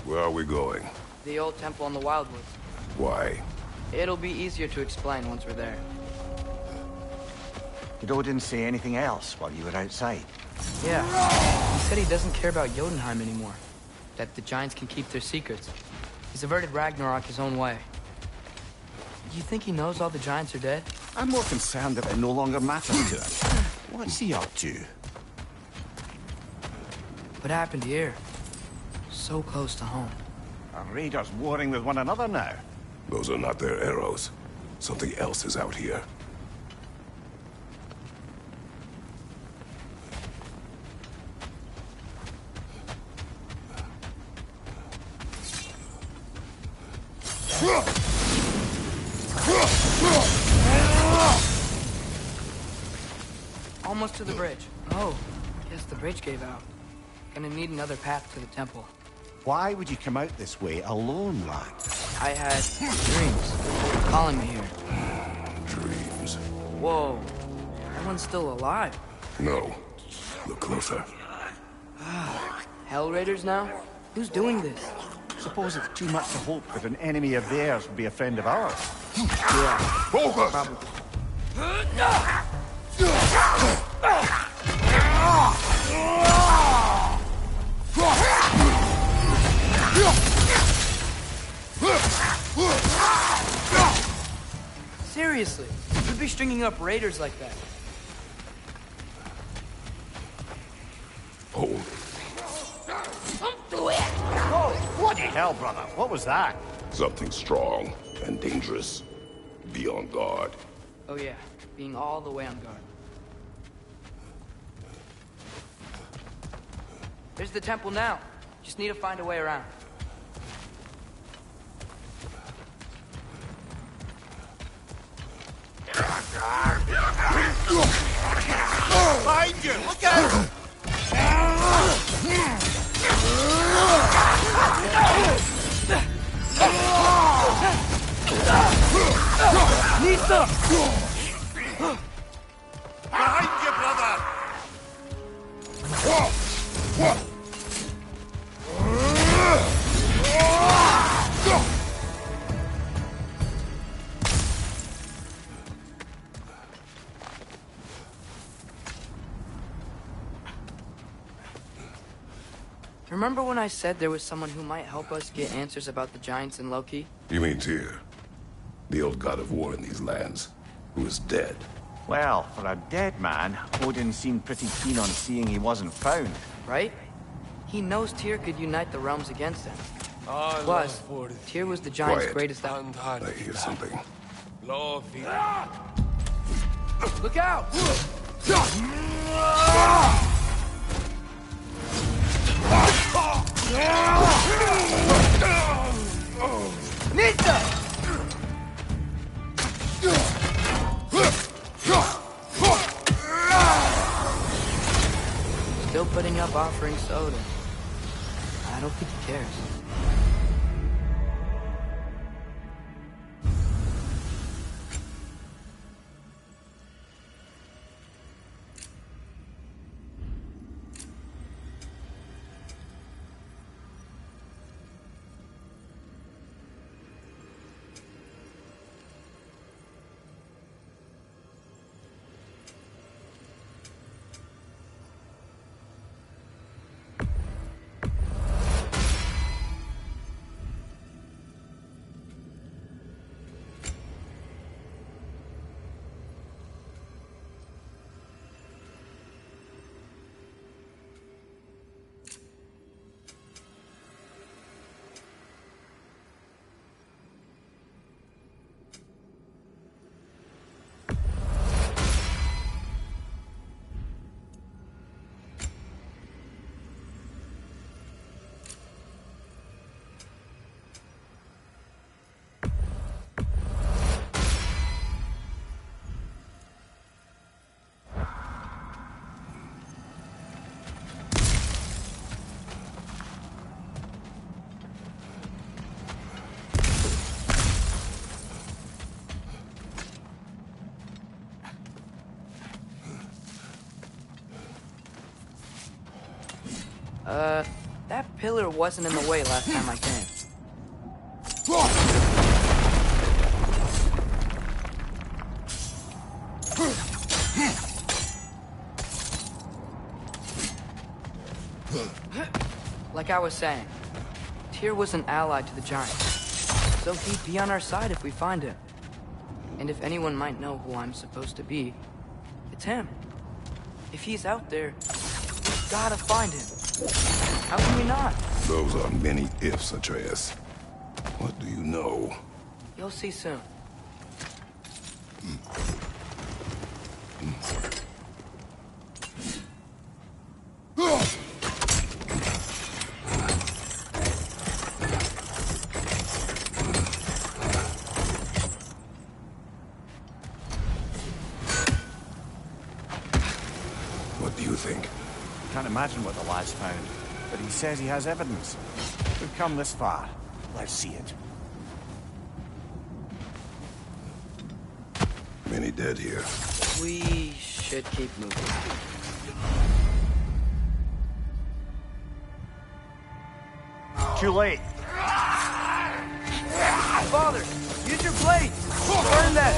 Where are we going? The old temple in the Wildwoods. Why? It'll be easier to explain once we're there. Did Odin say anything else while you were outside? Yeah. He said he doesn't care about Jotunheim anymore. That the giants can keep their secrets. He's averted Ragnarok his own way. You think he knows all the giants are dead? I'm more concerned that it no longer matters to him. What's he up to? What happened here? So close to home. Are raiders warring with one another now? Those are not their arrows. Something else is out here. Almost to the bridge. Oh, guess the bridge gave out. Gonna need another path to the temple. Why would you come out this way alone, lad? I had dreams calling me here. Dreams. Whoa, that one's still alive. No. Look closer. Hell Raiders now? Who's doing this? Suppose it's too much to hope that an enemy of theirs would be a friend of ours. Yeah, Focus! probably. Seriously, you'd be stringing up raiders like that. Hold. Whoa! Bloody hell, brother. What was that? Something strong and dangerous. Be on guard. Oh yeah, being all the way on guard. There's the temple now. Just need to find a way around. Behind you! Look out! Nisa! Behind you, brother! Remember when I said there was someone who might help us get answers about the giants and Loki? You mean Tyr? The old god of war in these lands, who is dead. Well, for a dead man, Odin seemed pretty keen on seeing he wasn't found. Right? He knows Tyr could unite the realms against him. Plus, Tyr was the giant's Quiet. greatest ally. I hear something. Look out! Nita! Still putting up offerings to Odin. I don't think he cares. That pillar wasn't in the way last time I came. Like I was saying, Tyr was an ally to the Giants, so he'd be on our side if we find him. And if anyone might know who I'm supposed to be, it's him. If he's out there, we've gotta find him. How can we not? Those are many ifs, Atreus. What do you know? You'll see soon. What do you think? Can't imagine what the lad's found, but he says he has evidence. We've come this far. Let's see it. Many dead here. We should keep moving. Too late. Father, use your blade! Burn that!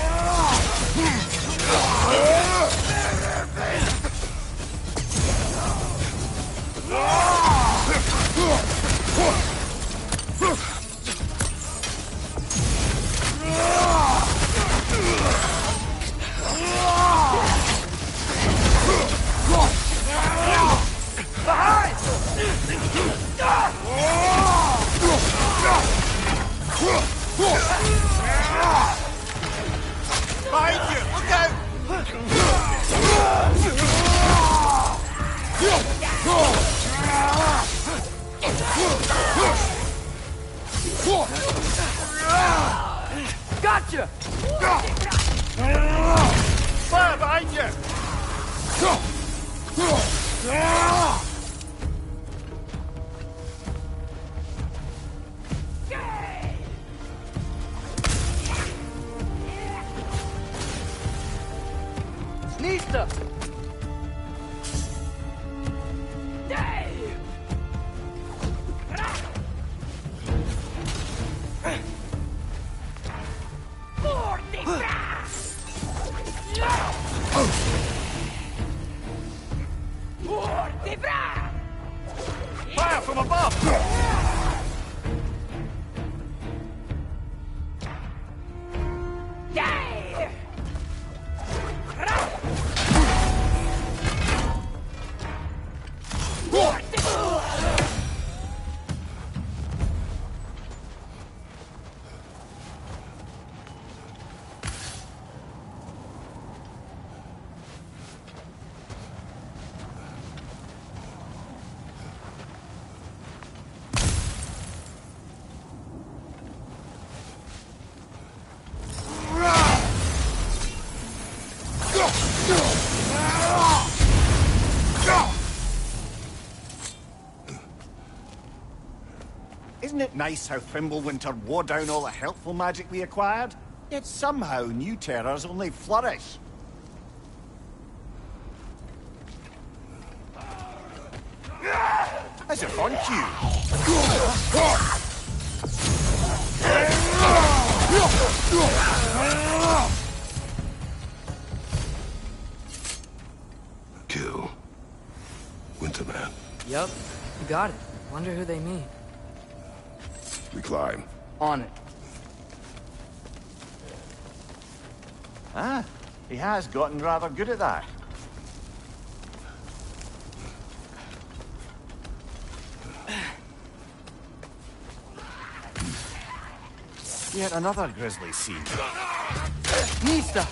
Behind you! Look out! Gotcha! Fire behind you! Nista! Fire from above! Isn't it nice how Fimbulwinter wore down all the helpful magic we acquired? Yet somehow new terrors only flourish. As if on cue. Kill. Winterman. Yup, you got it. Wonder who they mean. We climb. On it. Ah, he has gotten rather good at that. Yet another grisly scene. Nista!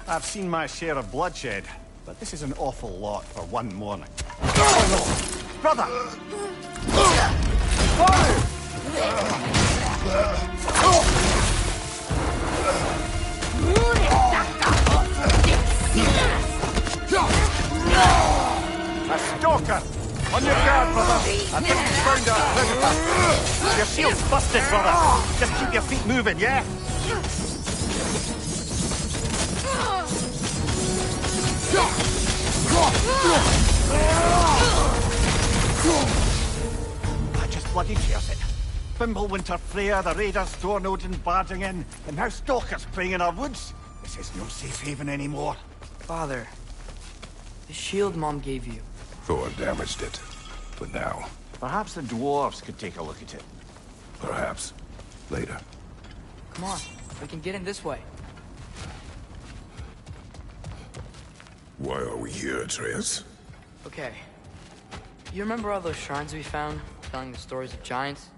I've seen my share of bloodshed, but this is an awful lot for one morning. Brother! A stalker! On your guard, brother! I think we found our predator! Your shield's busted, brother! Just keep your feet moving, yeah? I just bloody tears it. Fimbulwinter Freya, the raiders, Stornodin barging in, and now stalkers preying in our woods. This is no safe haven anymore. Father, the shield Mom gave you. Thor damaged it. For now. Perhaps the dwarves could take a look at it. Perhaps. Later. Come on, we can get in this way. Why are we here, Atreus? Okay. You remember all those shrines we found, telling the stories of giants?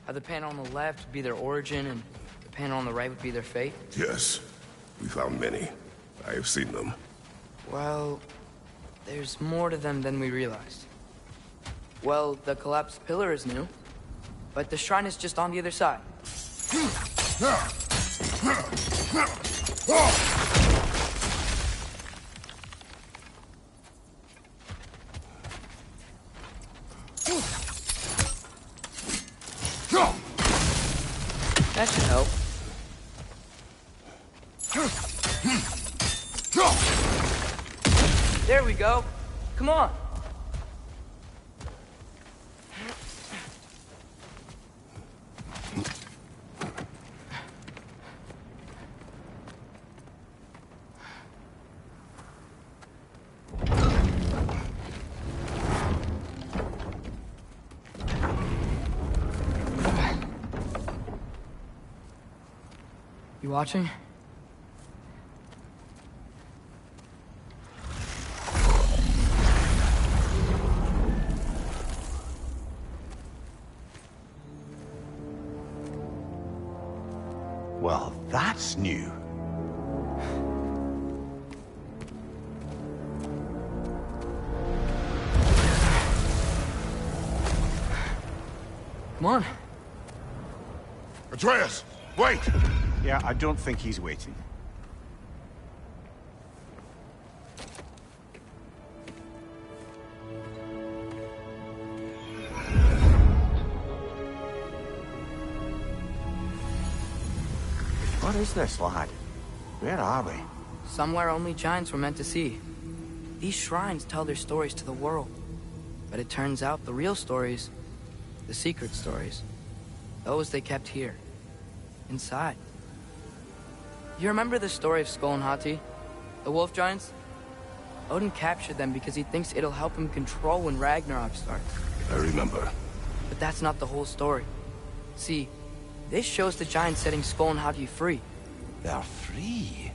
How the panel on the left would be their origin, and the panel on the right would be their fate? Yes. We found many. I have seen them. Well, there's more to them than we realized. Well, the collapsed pillar is new, but the shrine is just on the other side. That should help. There we go. Come on. You watching? Well, that's new. Come on. Atreus! Wait! Yeah, I don't think he's waiting. What is this, lad? Where are we? Somewhere only giants were meant to see. These shrines tell their stories to the world. But it turns out the real stories, the secret stories, those they kept here, inside. You remember the story of Skull and Hati? The wolf giants? Odin captured them because he thinks it'll help him control when Ragnarok starts. I remember. But that's not the whole story. See, this shows the giants setting Skull and Hati free. They're free.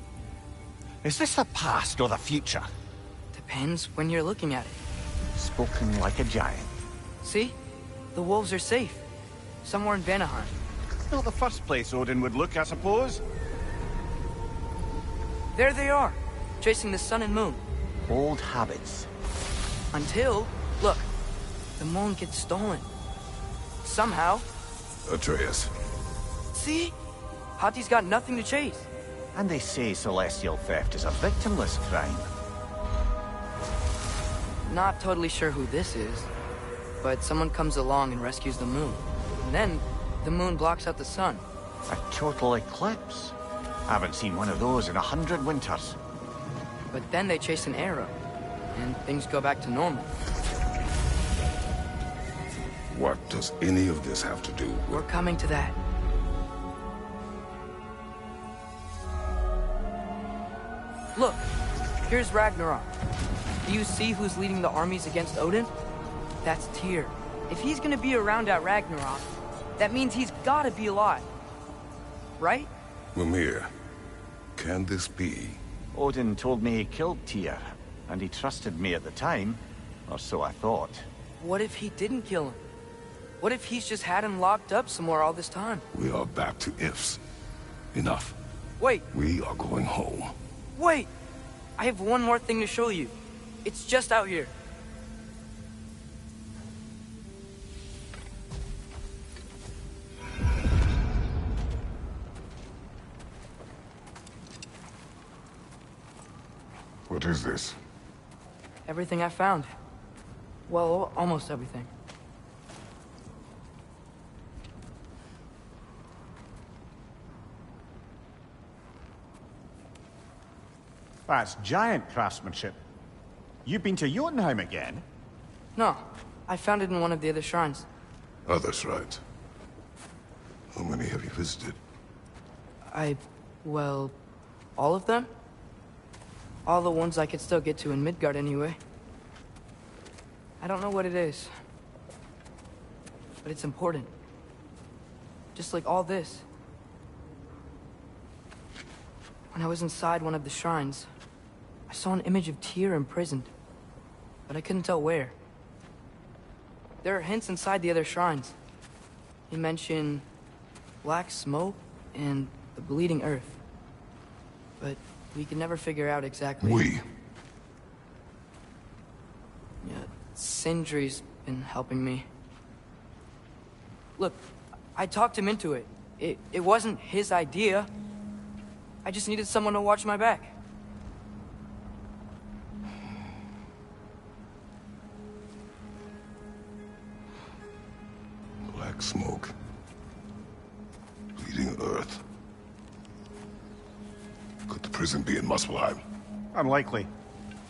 Is this the past or the future? Depends when you're looking at it. Spoken like a giant. See? The wolves are safe. Somewhere in Vanaheim. Not the first place Odin would look, I suppose. There they are, chasing the sun and moon. Old habits. Until, look, the moon gets stolen. Somehow. Atreus. See? Hati's got nothing to chase. And they say celestial theft is a victimless crime. Not totally sure who this is, but someone comes along and rescues the moon. And then, the moon blocks out the sun. A total eclipse. Haven't seen one of those in 100 winters. But then they chase an arrow, and things go back to normal. What does any of this have to do with... We're coming to that. Look, here's Ragnarok. Do you see who's leading the armies against Odin? That's Tyr. If he's gonna be around at Ragnarok, that means he's gotta be alive. Right? Mimir, can this be? Odin told me he killed Tyr, and he trusted me at the time, or so I thought. What if he didn't kill him? What if he's just had him locked up somewhere all this time? We are back to ifs. Enough. Wait, We are going home. wait! I have one more thing to show you. It's just out here. What is this? Everything I found. Well, almost everything. That's giant craftsmanship. You've been to Jotunheim again? No, I found it in one of the other shrines. Other shrines. How many have you visited? Well, all of them? All the ones I could still get to in Midgard anyway. I don't know what it is, but it's important. Just like all this. When I was inside one of the shrines, I saw an image of Tyr imprisoned, but I couldn't tell where. There are hints inside the other shrines. He mentioned black smoke and the bleeding earth, but we could never figure out exactly. Yeah, Sindri's been helping me. Look, I talked him into it. It wasn't his idea. I just needed someone to watch my back. Black smoke. Bleeding earth. Could the prison be in Muspelheim? Unlikely.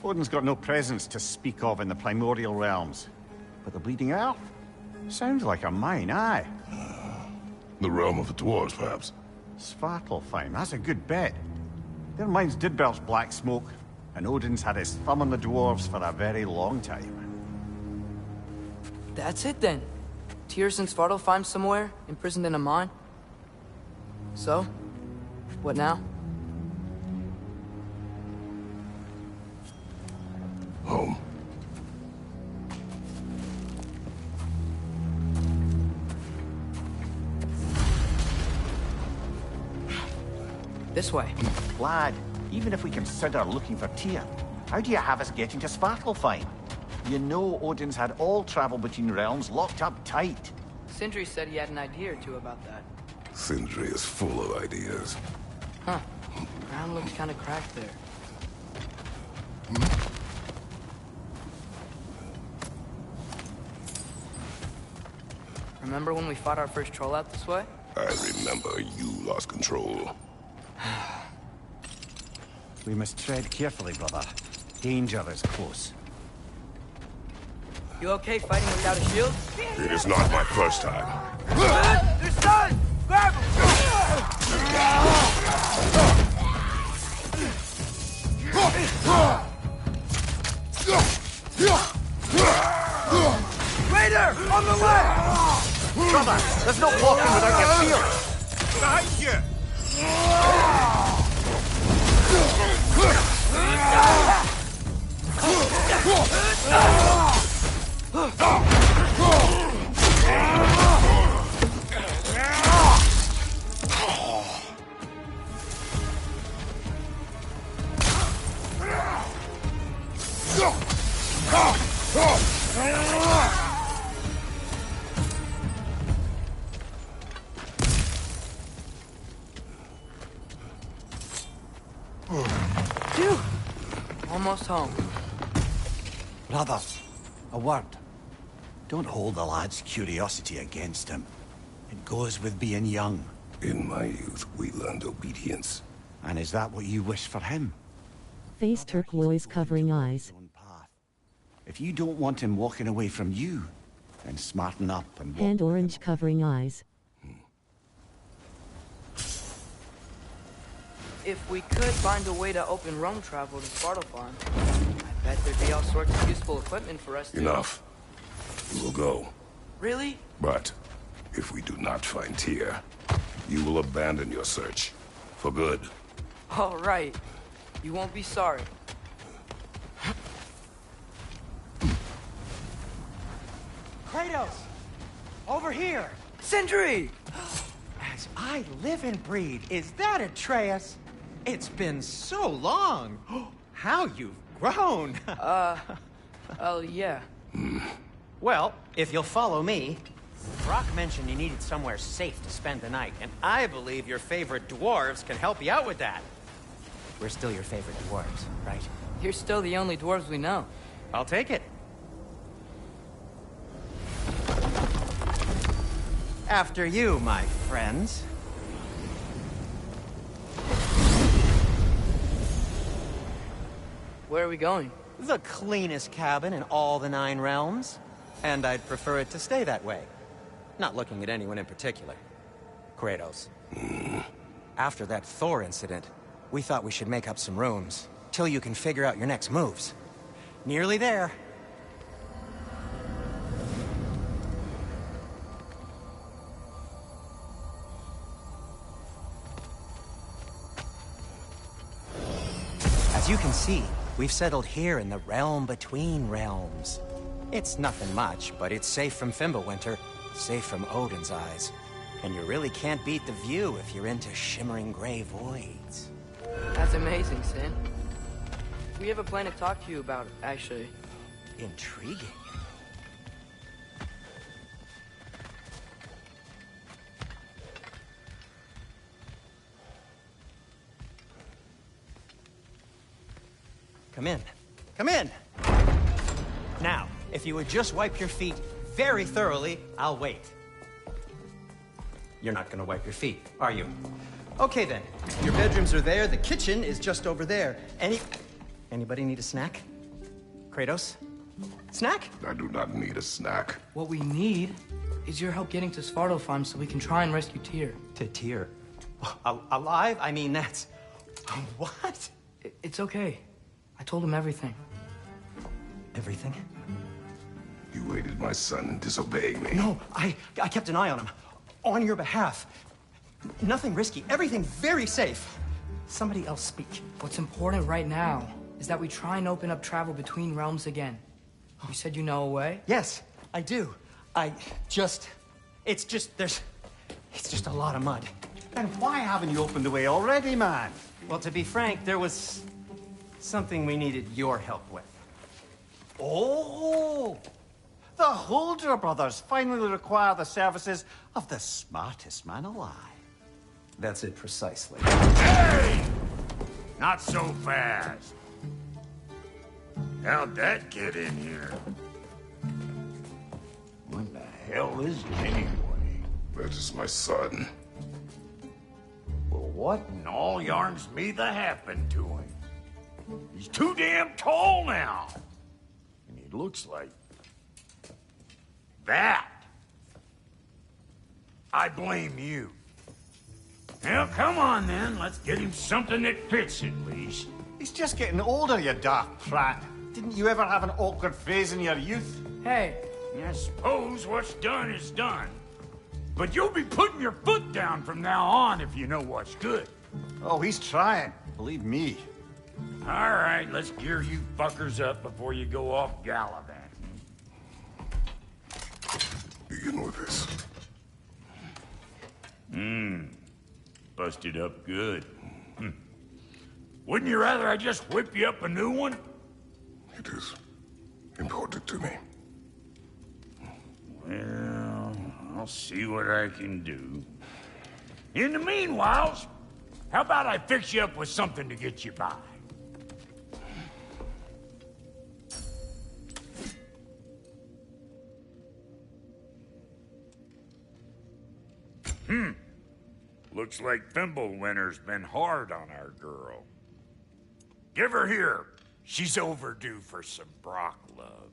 Odin's got no presence to speak of in the primordial realms. But the bleeding earth? Sounds like a mine, aye. The realm of the dwarves, perhaps? Svartalfheim, that's a good bet. Their mines did belch black smoke, and Odin's had his thumb on the dwarves for a very long time. That's it then. Tyr's in Svartalfheim somewhere, imprisoned in a mine. So, what now? Home. This way. Lad, even if we consider looking for Tyr, how do you have us getting to Svartalfheim? You know Odin's had all travel between realms locked up tight. Sindri said he had an idea or two about that. Sindri is full of ideas. Huh. Ground looks kind of cracked there. Remember when we fought our first troll out this way? I remember you lost control. We must tread carefully, brother. Danger is close. You okay fighting without a shield? It is not my first time. There's son! Grab Raider! On the left! Brother, there's no walking without your shield! Behind you! Phew! Almost home. Brother, a word. Don't hold the lad's curiosity against him. It goes with being young. In my youth, we learned obedience. And is that what you wish for him? Face turquoise covering eyes. If you don't want him walking away from you, then smarten up and walk. And orange covering eyes. If we could find a way to open roam travel to Svartalfheim, I bet there'd be all sorts of useful equipment for us to... Enough. We will go. Really? But if we do not find Tyr, you will abandon your search. For good. All right. You won't be sorry. Kratos! Over here! Sindri! As I live and breathe, is that Atreus? It's been so long! How you've grown! Oh, yeah. Well, if you'll follow me, Brock mentioned you needed somewhere safe to spend the night, and I believe your favorite dwarves can help you out with that. We're still your favorite dwarves, right? You're still the only dwarves we know. I'll take it. After you, my friends. Where are we going? The cleanest cabin in all the 9 realms. And I'd prefer it to stay that way. Not looking at anyone in particular. Kratos. After that Thor incident, we thought we should make up some rooms, till you can figure out your next moves. Nearly there. As you can see, we've settled here in the realm between realms. It's nothing much, but it's safe from Fimbulwinter, safe from Odin's eyes. And you really can't beat the view if you're into shimmering gray voids. That's amazing, Sin. We have a plan to talk to you about, actually. Intriguing. Come in. Come in! Now, if you would just wipe your feet very thoroughly, I'll wait. You're not gonna wipe your feet, are you? Okay then. Your bedrooms are there, the kitchen is just over there. Anybody need a snack? Kratos? Snack? I do not need a snack. What we need is your help getting to Svartalfheim so we can try and rescue Tyr. To Tyr? Alive? I mean, that's... What? It's okay. I told him everything. Everything? You aided my son in disobeying me. No, I kept an eye on him. On your behalf. Nothing risky. Everything very safe. Somebody else speak. What's important right now is that we try and open up travel between realms again. You said you know a way? Yes, I do. It's just a lot of mud. And why haven't you opened the way already, man? Well, to be frank, there was something we needed your help with. Oh! The Holder brothers finally require the services of the smartest man alive. That's it precisely. Hey! Not so fast. How'd that get in here? What the hell is it anyway? That is my son. Well, what in all yarns me that happened to him? He's too damn tall now. And he looks like... that. I blame you. Well, come on then. Let's get him something that fits at least. He's just getting older, you daft prat. Didn't you ever have an awkward phase in your youth? Hey, I suppose what's done is done. But you'll be putting your foot down from now on if you know what's good. Oh, he's trying. Believe me. All right, let's gear you fuckers up before you go off gallivanting. Begin with this. Busted up good. Wouldn't you rather I just whip you up a new one? It is important to me. Well, I'll see what I can do. In the meanwhile, how about I fix you up with something to get you by? Looks like Fimbulwinter's been hard on our girl. Give her here. She's overdue for some Brock love.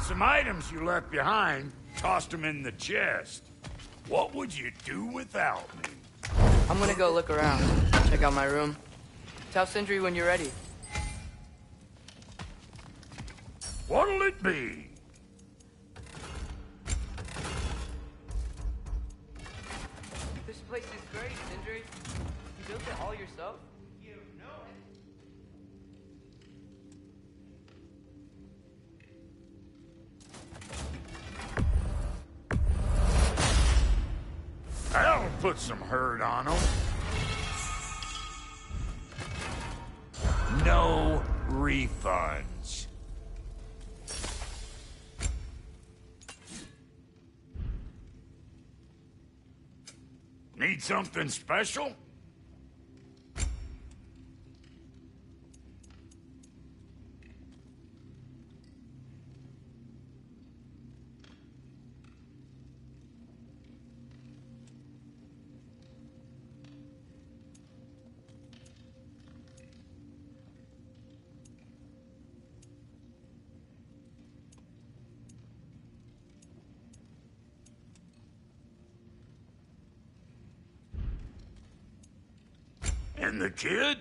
some items you left behind. Tossed them in the chest. What would you do without me? I'm gonna go look around. Check out my room. Tell Sindri when you're ready. What'll it be? This place is great, Sindri. You built it all yourself? You know it. That'll put some hurt on them. No refunds. Need something special? And the kid?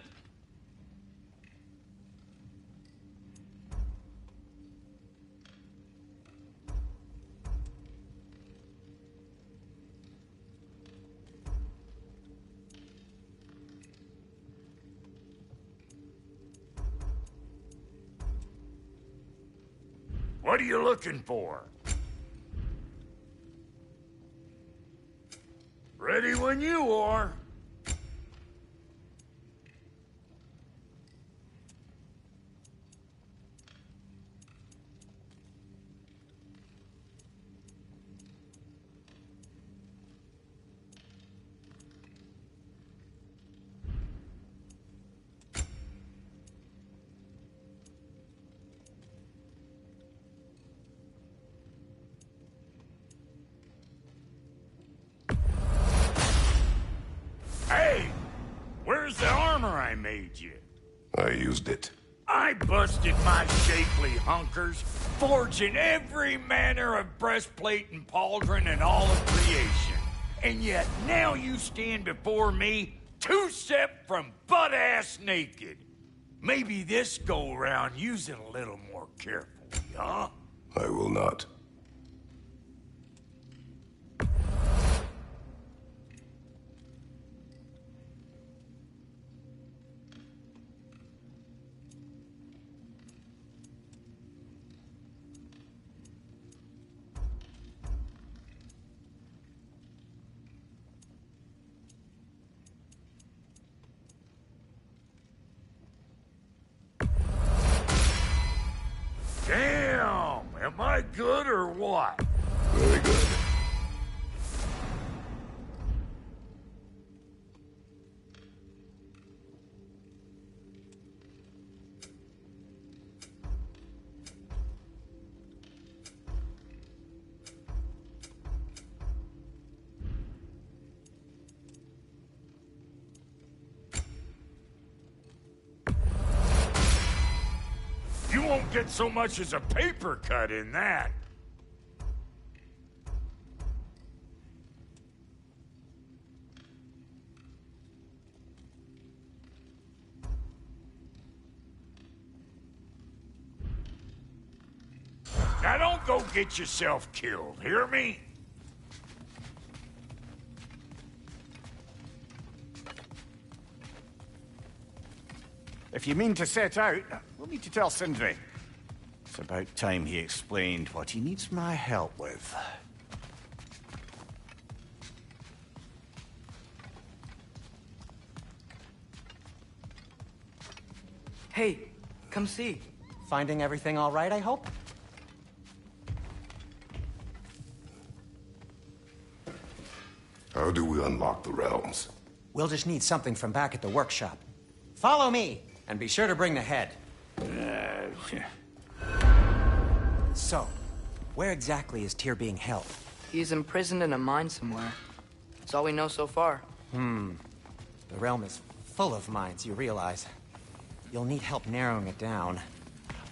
What are you looking for? Ready when you are. Hey! Where's the armor I made you? I used it. I busted my shapely hunkers, forging every manner of breastplate and pauldron in all of creation. And yet now you stand before me, two-step from butt-ass naked. Maybe this go-round use it a little more carefully, huh? I will not. Damn! Am I good or what? Very good. You won't get so much as a paper cut in that. Now don't go get yourself killed, hear me? If you mean to set out, we'll need to tell Sindri. It's about time he explained what he needs my help with. Hey, come see. Finding everything all right, I hope? How do we unlock the realms? We'll just need something from back at the workshop. Follow me, and be sure to bring the head. So, where exactly is Tyr being held? He's imprisoned in a mine somewhere. That's all we know so far. The realm is full of mines, you realize. You'll need help narrowing it down.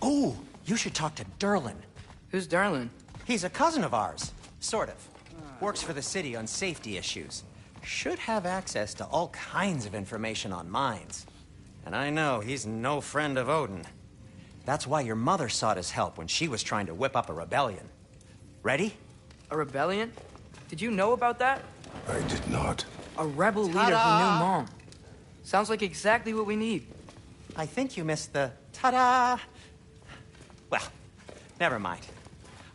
Oh, you should talk to Durlin. Who's Darlin? He's a cousin of ours. Sort of. Works for the city on safety issues. Should have access to all kinds of information on mines. And I know he's no friend of Odin. That's why your mother sought his help when she was trying to whip up a rebellion. Ready? A rebellion? Did you know about that? I did not. A rebel leader who knew Mom. Sounds like exactly what we need. I think you missed the ta-da. Well, never mind.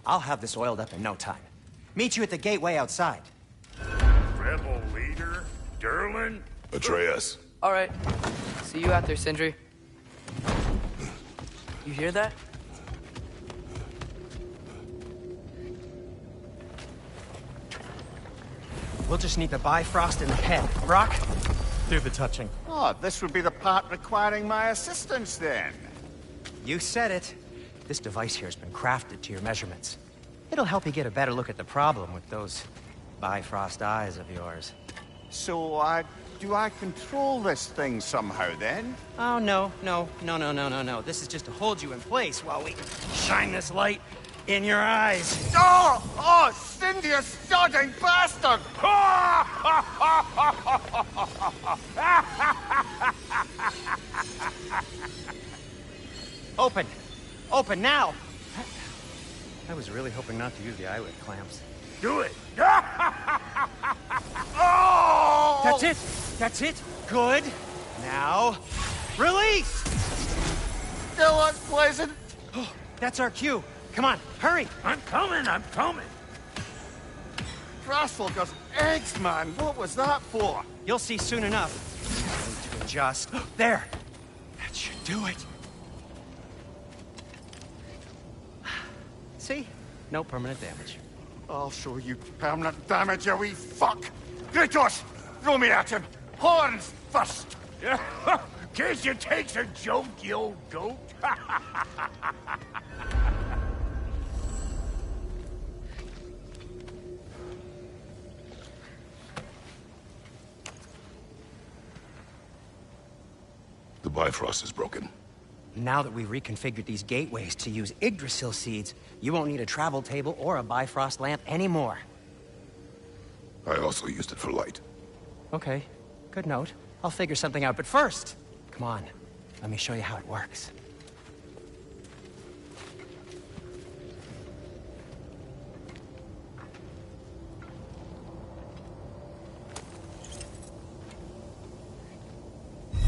I'll have this oiled up in no time. Meet you at the gateway outside. Rebel leader? Derlin? Atreus. All right. See you out there, Sindri. You hear that? We'll just need the Bifrost in the head. Brock, do the touching. Oh, this would be the part requiring my assistance, then. You said it. This device here has been crafted to your measurements. It'll help you get a better look at the problem with those Bifrost eyes of yours. So, do I control this thing somehow, then? Oh, no. This is just to hold you in place while we shine this light in your eyes. Oh, Cindy, you sodding bastard! Open! Open now! I was really hoping not to use the eyelid clamps. Do it! Oh! That's it! That's it! Good! Now, release! Still unpleasant. Oh, that's our cue. Come on, hurry! I'm coming! Grassfogger's eggs, man. What was that for? You'll see soon enough. I need to adjust. There! That should do it. See? No permanent damage. I'll show you permanent damage, you wee fuck! Kratos! Throw me at him! Horns first! Case you takes a joke, you old goat. The Bifrost is broken. Now that we've reconfigured these gateways to use Yggdrasil seeds, you won't need a travel table or a Bifrost lamp anymore. I also used it for light. Okay, good note. I'll figure something out, but first, come on, let me show you how it works.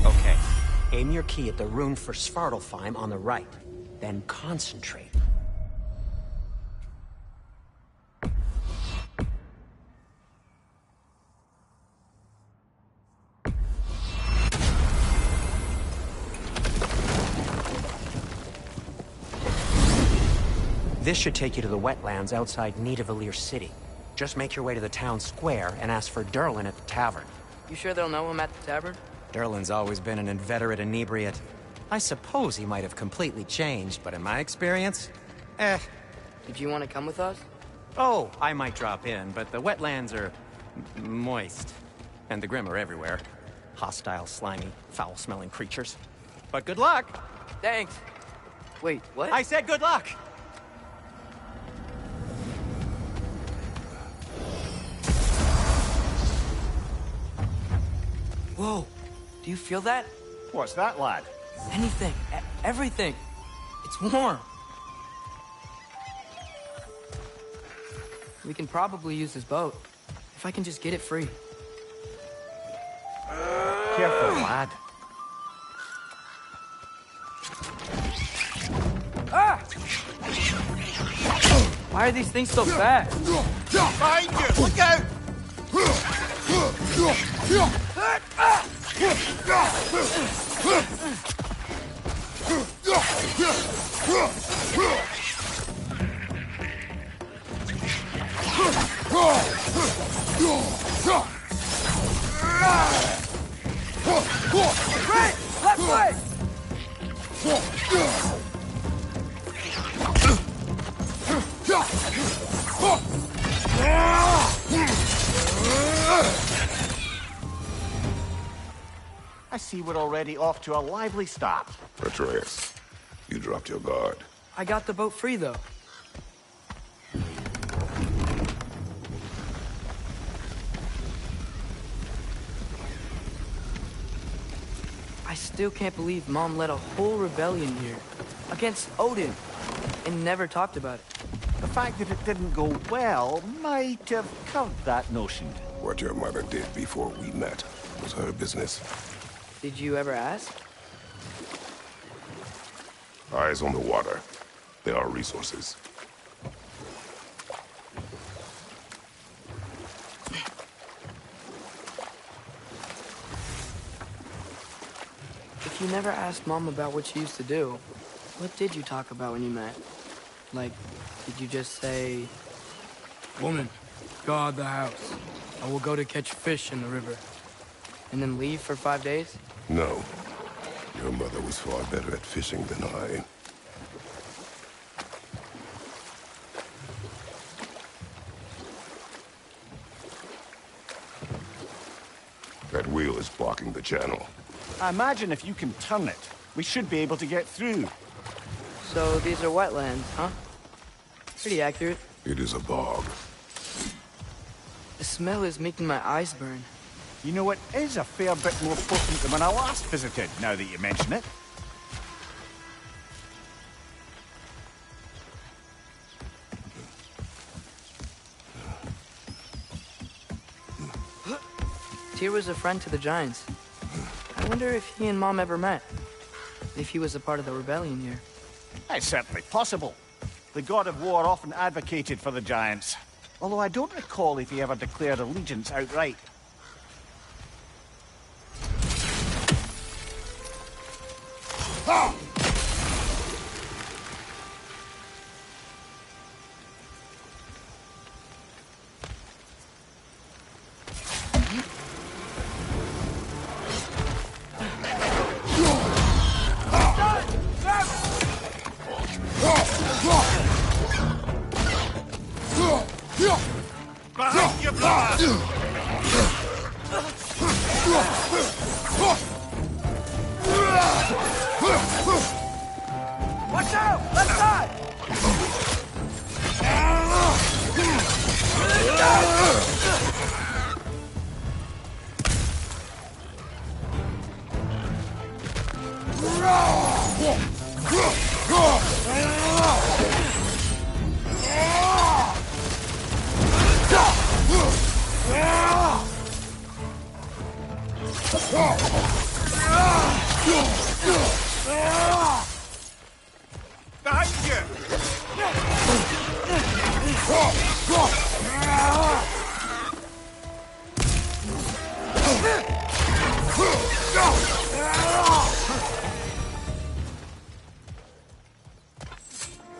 Okay, aim your key at the rune for Svartalfheim on the right, then concentrate. This should take you to the wetlands outside Nidavellir City. Just make your way to the town square and ask for Derlin at the tavern. You sure they'll know him at the tavern? Derlin's always been an inveterate inebriate. I suppose he might have completely changed, but in my experience, Did you want to come with us? Oh, I might drop in, but the wetlands are moist. And the Grim are everywhere. Hostile, slimy, foul-smelling creatures. But good luck! Thanks. Wait, what? I said good luck! Whoa. Do you feel that? What's that, lad? Anything. Everything. It's warm. We can probably use this boat. If I can just get it free. Careful, lad. Ah! Why are these things so fast? Behind you! Look out! Right! Left leg! I see we're already off to a lively start. Atreus, you dropped your guard. I got the boat free, though. still can't believe Mom led a whole rebellion here. Against Odin. And never talked about it. The fact that it didn't go well might have curbed that notion. What your mother did before we met was her business. Did you ever ask? Eyes on the water. There are resources. If you never asked Mom about what she used to do, what did you talk about when you met? Like, did you just say... Woman, guard the house. I will go to catch fish in the river. And then leave for 5 days? No. Your mother was far better at fishing than I. That wheel is blocking the channel. I imagine if you can turn it, we should be able to get through. So these are wetlands, huh? Pretty accurate. It is a bog. The smell is making my eyes burn. You know, it is a fair bit more potent than when I last visited, now that you mention it. Tyr was a friend to the Giants. I wonder if he and Mom ever met. If he was a part of the rebellion here. It's certainly possible. The god of war often advocated for the Giants. Although I don't recall if he ever declared allegiance outright. Behind you, brother! Watch out! Left side! Behind you!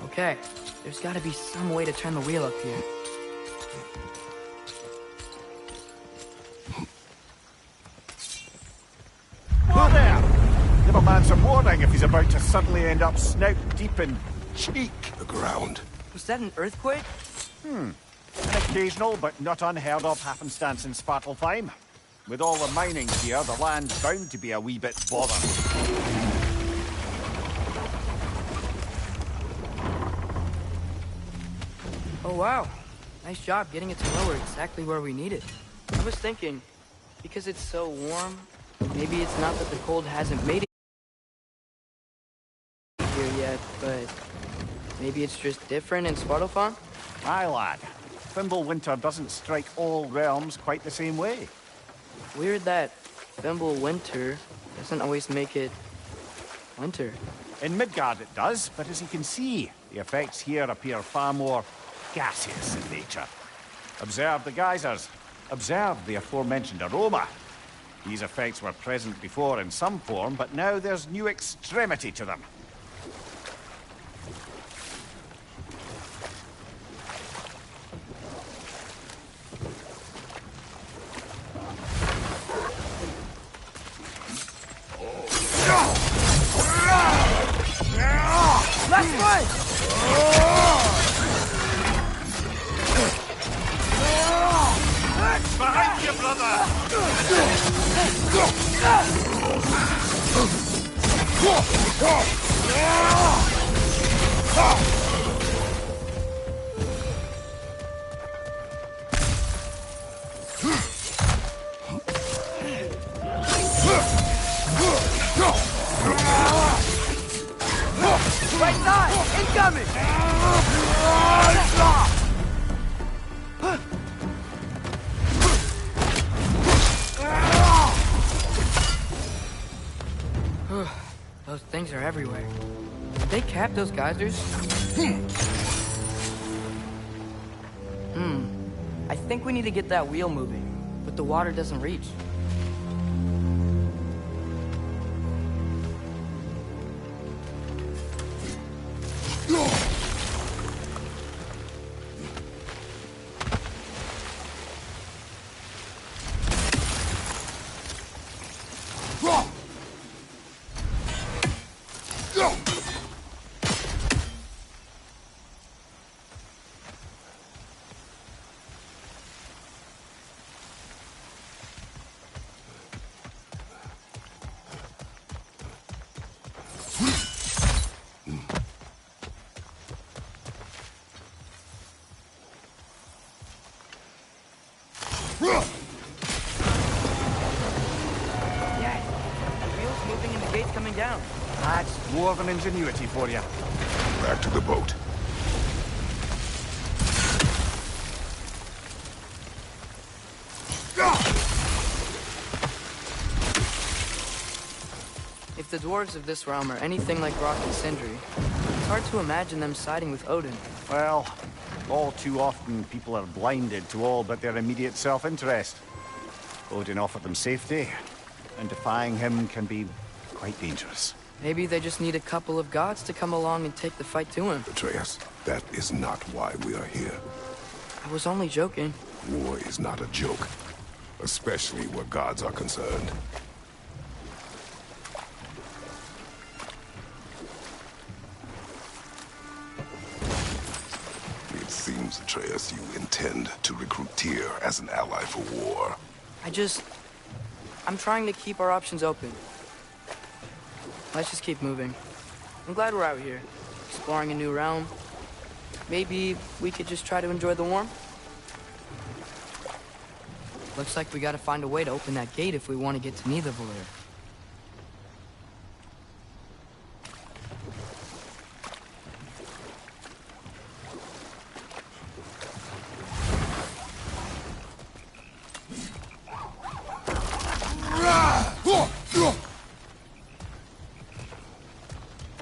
Okay, there's gotta be some way to turn the wheel up here. Whoa there! Give a man some warning if he's about to suddenly end up snout deep in cheek. The ground. Was that an earthquake? An occasional but not unheard of happenstance in Svartalfheim. With all the mining here, the land's bound to be a wee bit bothered. Oh wow, nice job getting it to lower exactly where we need it. I was thinking, because it's so warm, maybe it's not that the cold hasn't made it here yet, but maybe it's just different in Svartalfheim? Aye, lad. Thimble winter doesn't strike all realms quite the same way. Weird that Thimble winter doesn't always make it winter. In Midgard it does, but as you can see, the effects here appear far more gaseous in nature. Observe the geysers. Observe the aforementioned aroma. These effects were present before in some form, but now there's new extremity to them. Last one! Behind you, brother! Go! Right side! Incoming! Those things are everywhere. Did they cap those geysers? I think we need to get that wheel moving, but the water doesn't reach. Yes, the wheel's moving and the gate's coming down. That's dwarven ingenuity for you. Back to the boat. If the dwarves of this realm are anything like Rock and Sindri, it's hard to imagine them siding with Odin. Well, all too often people are blinded to all but their immediate self-interest. Odin offered them safety, and defying him can be quite dangerous. Maybe they just need a couple of gods to come along and take the fight to him. Atreus, that is not why we are here. I was only joking. War is not a joke, especially where gods are concerned. It seems, Atreus, you intend to recruit Tyr as an ally for war. I'm trying to keep our options open. Let's just keep moving. I'm glad we're out here, exploring a new realm. Maybe we could just try to enjoy the warmth? Looks like we gotta find a way to open that gate if we want to get to Nidavellir.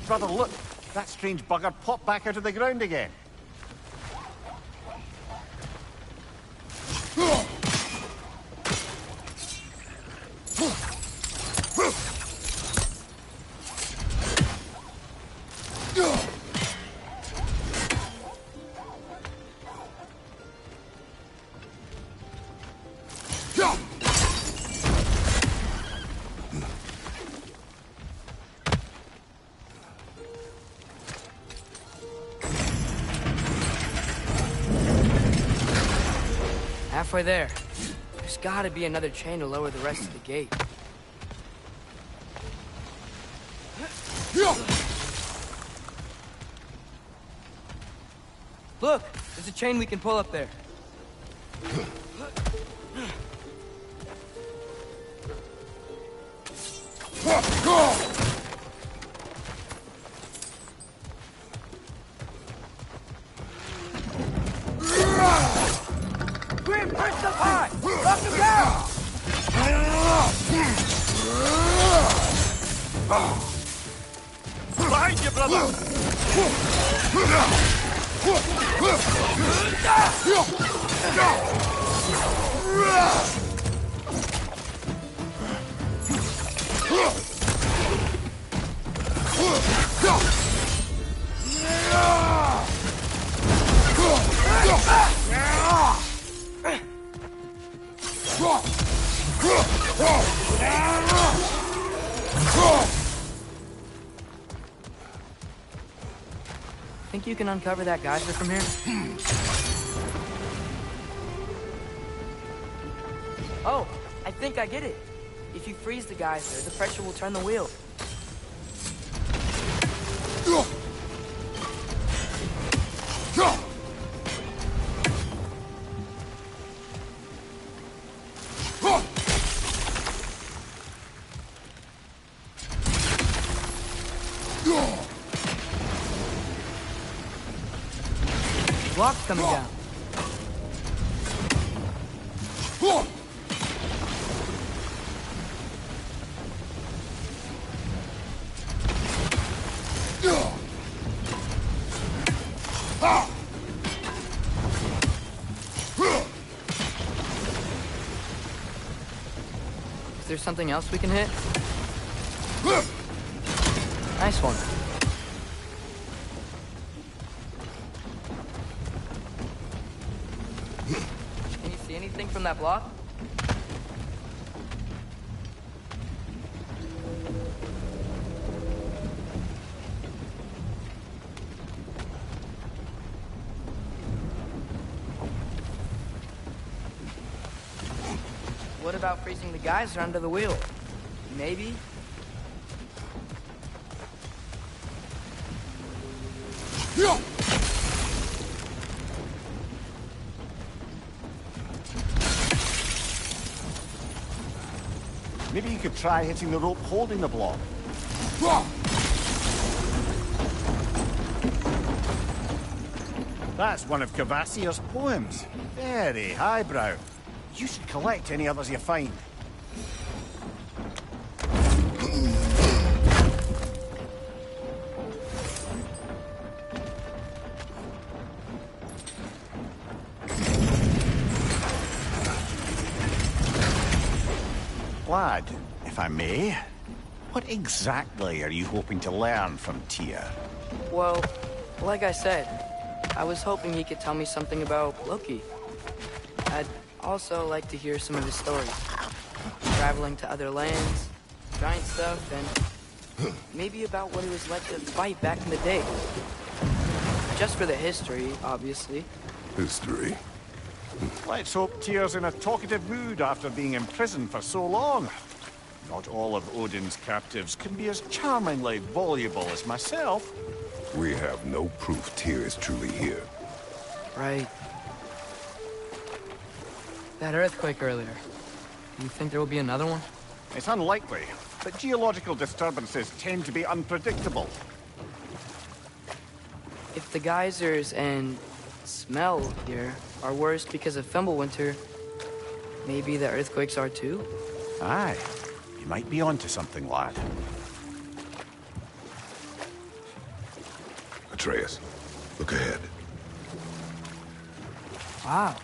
Brother, look! That strange bugger popped back out of the ground again. Halfway there. There's gotta be another chain to lower the rest of the gate. Look! There's a chain we can pull up there. Grim, push the pie! Knock him down! Behind you, brother! Think you can uncover that geyser from here? Oh, I think I get it. If you freeze the geyser, the pressure will turn the wheel. Block's coming down. Is there something else we can hit? Nice one. Can you see anything from that block? What about freezing the geyser under the wheel? Maybe? Maybe you could try hitting the rope holding the block. That's one of Cavassier's poems. Very highbrow. You should collect any others you find. Lad, if I may, what exactly are you hoping to learn from Tyr? Well, like I said, I was hoping he could tell me something about Loki. I'd also like to hear some of his stories. Traveling to other lands, giant stuff, and maybe about what it was like to fight back in the day. Just for the history, obviously. History. Let's hope Tyr's in a talkative mood after being imprisoned for so long. Not all of Odin's captives can be as charmingly voluble as myself. We have no proof Tyr is truly here. Right. That earthquake earlier. Do you think there will be another one? It's unlikely, but geological disturbances tend to be unpredictable. If the geysers and smell here are worse because of Fimbulwinter, maybe the earthquakes are too? Aye, you might be onto something, lad. Atreus, look ahead. Wow.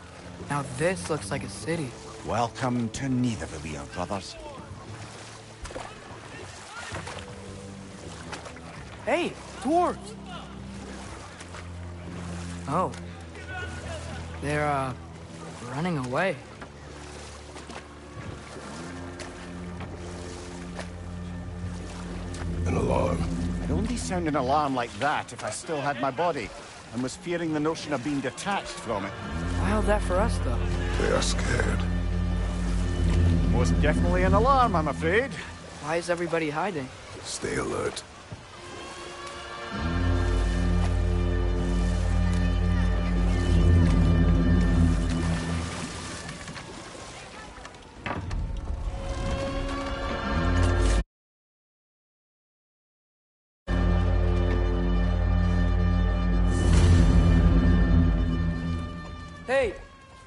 Now this looks like a city. Welcome to Nidavellir, brothers. Hey, dwarves! Oh. They're, running away. An alarm. I'd only sound an alarm like that if I still had my body, and was fearing the notion of being detached from it. Why held that for us, though? They are scared. Most definitely an alarm, I'm afraid. Why is everybody hiding? Stay alert. Hey,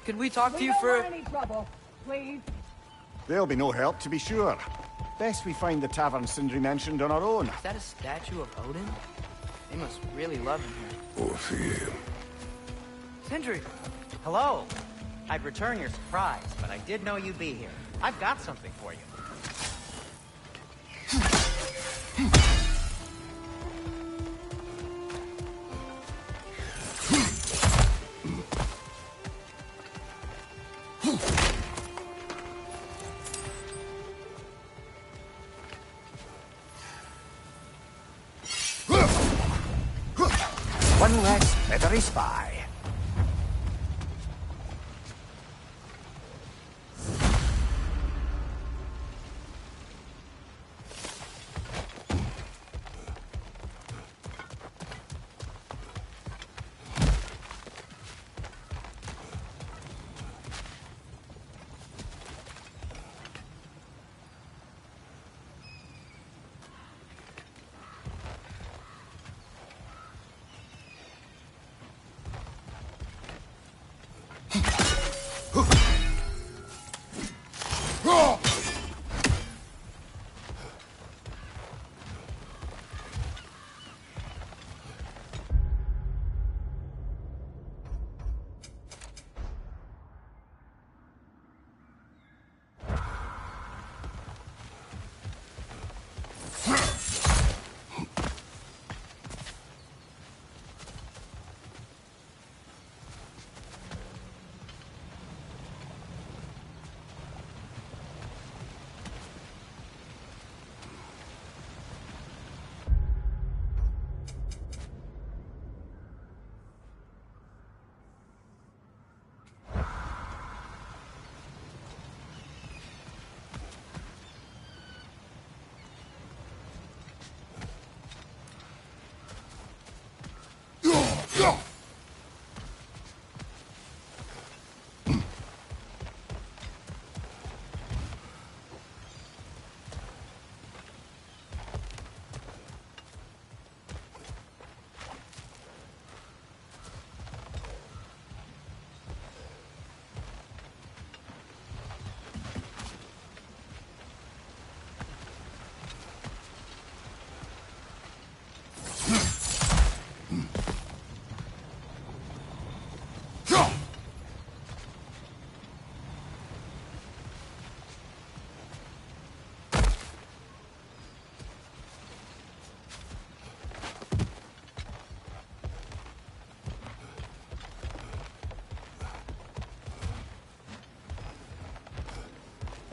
could we talk to you for... any trouble, please. There'll be no help, to be sure. Best we find the tavern Sindri mentioned on our own. Is that a statue of Odin? They must really love him here. Or fear him. Sindri! Hello. I'd return your surprise, but I did know you'd be here. I've got something for you. One less feathery spy.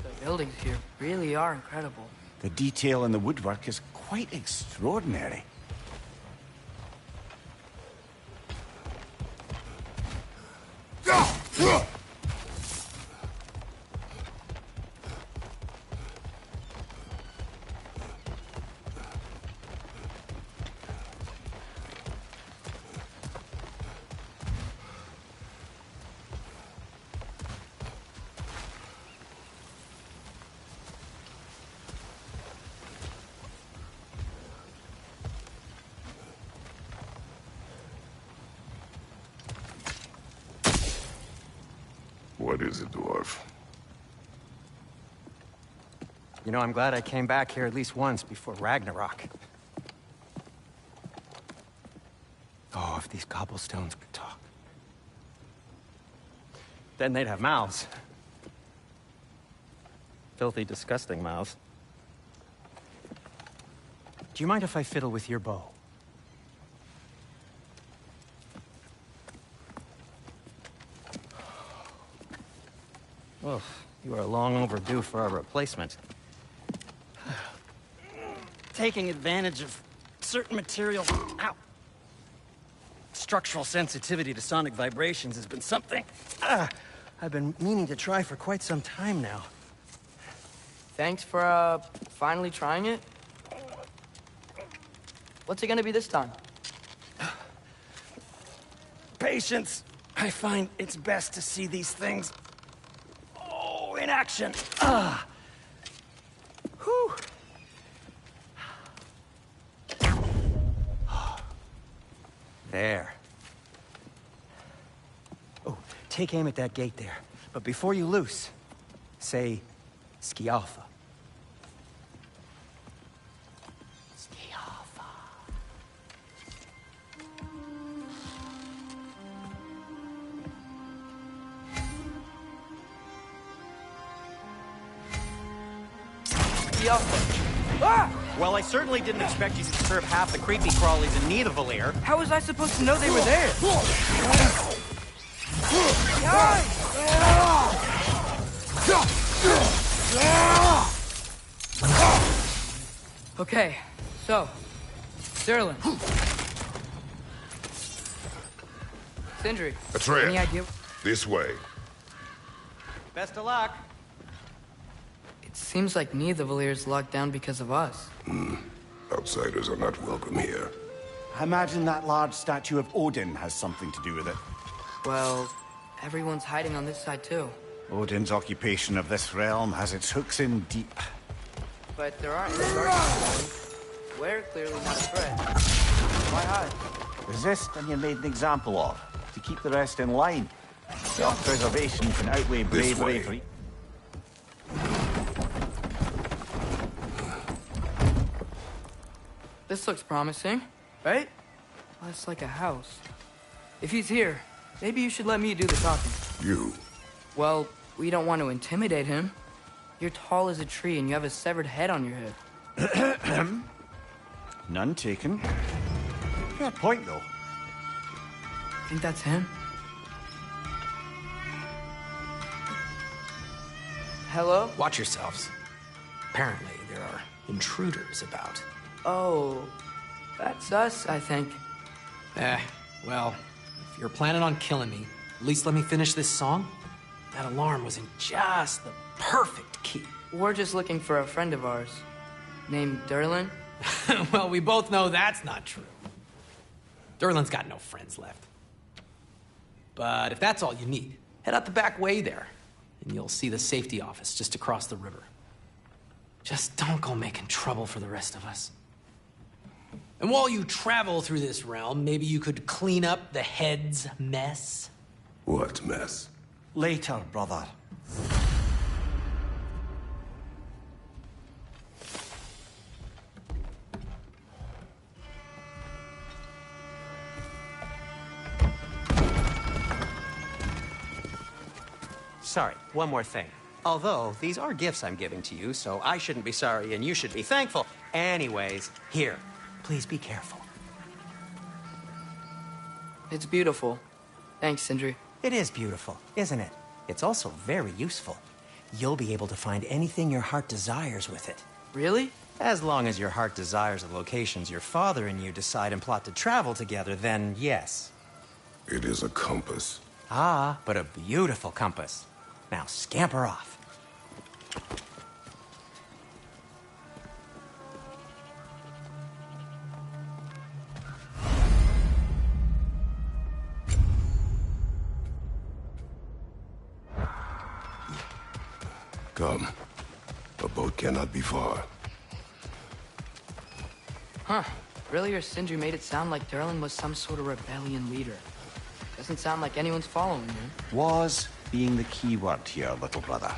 The buildings here really are incredible. The detail in the woodwork is quite extraordinary. What is it, dwarf? You know, I'm glad I came back here at least once before Ragnarok. Oh, if these cobblestones could talk. Then they'd have mouths. Filthy, disgusting mouths. Do you mind if I fiddle with your bow? Well, you are long overdue for a replacement. Taking advantage of certain materials. Ow! Structural sensitivity to sonic vibrations has been something I've been meaning to try for quite some time now. Thanks for, finally trying it. What's it gonna be this time? Patience. I find it's best to see these things in action. Whew. There. Oh, take aim at that gate there. But before you loose, say, Skialfa. Skialfa. Ah! Well, I certainly didn't expect you to disturb half the creepy crawlies in Nidavellir. How was I supposed to know they were there? Okay, so, Sterling. Sindri, Atreus, any idea? this way. Best of luck. It seems like Nidavellir's locked down because of us. Outsiders are not welcome here. I imagine that large statue of Odin has something to do with it. Well, everyone's hiding on this side too. Odin's occupation of this realm has its hooks in deep. But there aren't any guardians. We're clearly not a threat. Why hide? Resist and you're made an example of, to keep the rest in line. Self-preservation can outweigh This bravery way. for... This looks promising, right? Less like a house. If he's here, maybe you should let me do the talking. You. Well, we don't want to intimidate him. You're tall as a tree and you have a severed head on your head. None taken. Fair point, though. Think that's him? Hello? Watch yourselves. Apparently, there are intruders about. Oh, that's us, I think. Well, if you're planning on killing me, at least let me finish this song. That alarm was in just the perfect key. We're just looking for a friend of ours, named Derlin. Well, we both know that's not true. Durlin's got no friends left. But if that's all you need, head out the back way there, and you'll see the safety office just across the river. Just don't go making trouble for the rest of us. And while you travel through this realm, maybe you could clean up the head's mess? What mess? Later, brother. Sorry, one more thing. Although, these are gifts I'm giving to you, so I shouldn't be sorry and you should be thankful. Anyways, here, please be careful. It's beautiful. Thanks, Sindri. It is beautiful, isn't it? It's also very useful. You'll be able to find anything your heart desires with it. Really? As long as your heart desires the locations your father and you decide and plot to travel together, then yes. It is a compass. Ah, but a beautiful compass. Now scamper off. Come. A boat cannot be far. Huh. Earlier, Sindri made it sound like Durlin was some sort of rebellion leader. Doesn't sound like anyone's following him. Was being the key word here, little brother.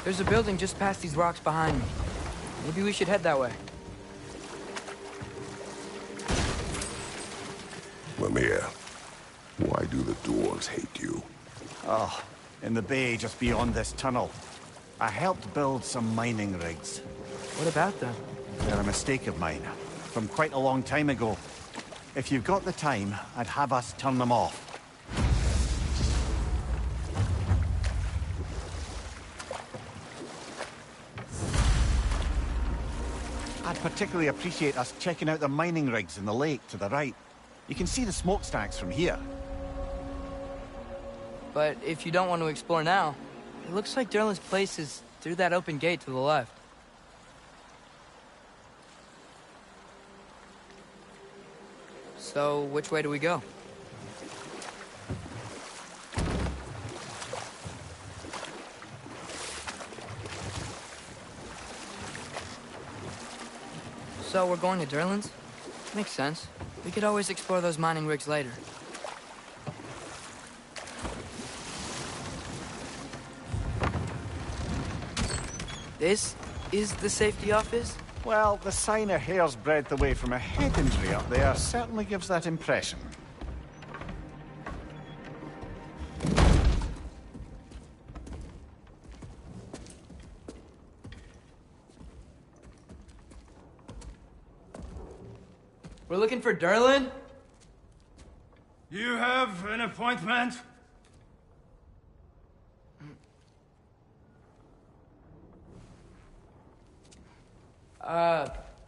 There's a building just past these rocks behind me. Maybe we should head that way. Mimir, why do the dwarves hate you? Oh, in the bay just beyond this tunnel. I helped build some mining rigs. What about them? They're a mistake of mine, from quite a long time ago. If you've got the time, I'd have us turn them off. I'd particularly appreciate us checking out the mining rigs in the lake to the right. You can see the smokestacks from here. But if you don't want to explore now, it looks like Durlin's place is through that open gate to the left. So, which way do we go? So, we're going to Durlin's? Makes sense. We could always explore those mining rigs later. This is the safety office? Well, the sign a hair's breadth away from a head injury up there certainly gives that impression. We're looking for Durlin? You have an appointment?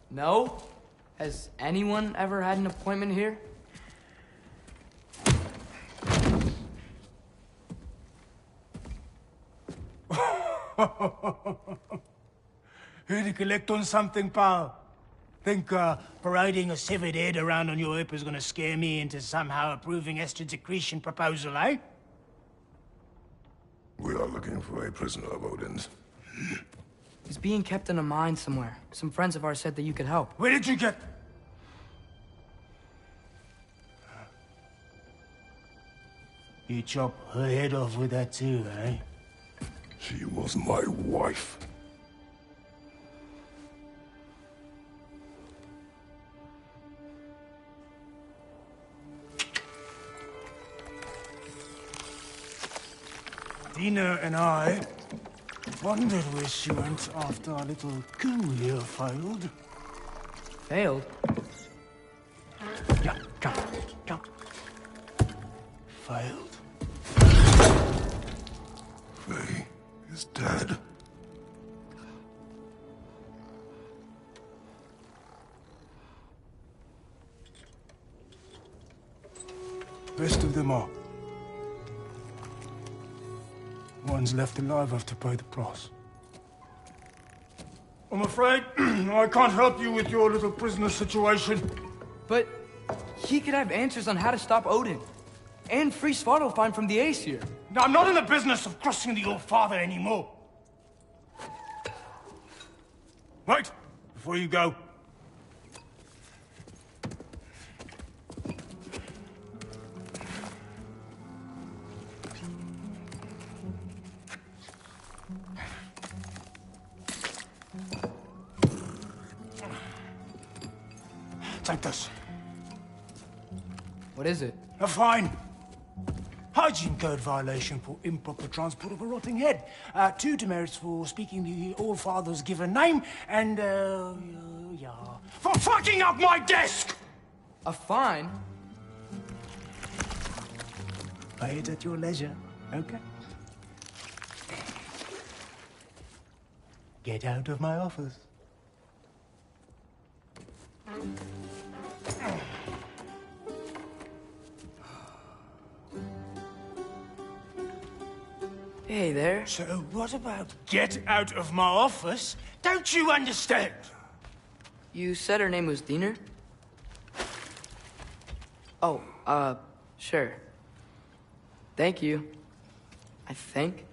No. Has anyone ever had an appointment here? Here to collect on something, pal? Think, parading a severed head around on your hip is gonna scare me into somehow approving Esther's accretion proposal, eh? We are looking for a prisoner of Odin's. He's being kept in a mine somewhere. Some friends of ours said that you could help. Where did you get... You chop her head off with that too, eh? She was my wife. Dina and I wondered where she went after our little coup here failed. Failed? Yeah, jump, jump. Failed. Faye is dead. Best of them all. One's left alive have to pay the price. I'm afraid I can't help you with your little prisoner situation. But he could have answers on how to stop Odin. And free Svartalfheim from the Aesir. I'm not in the business of crossing the old father anymore. Right, before you go. Take this. What is it? A fine. Hygiene code violation for improper transport of a rotting head. 2 demerits for speaking the All-Father's given name, and, yeah. For fucking up my desk! A fine? Pay it at your leisure, okay? Get out of my office. Hey there. So what about get out of my office? Don't you understand? You said her name was Diener? Oh, sure. Thank you. I think.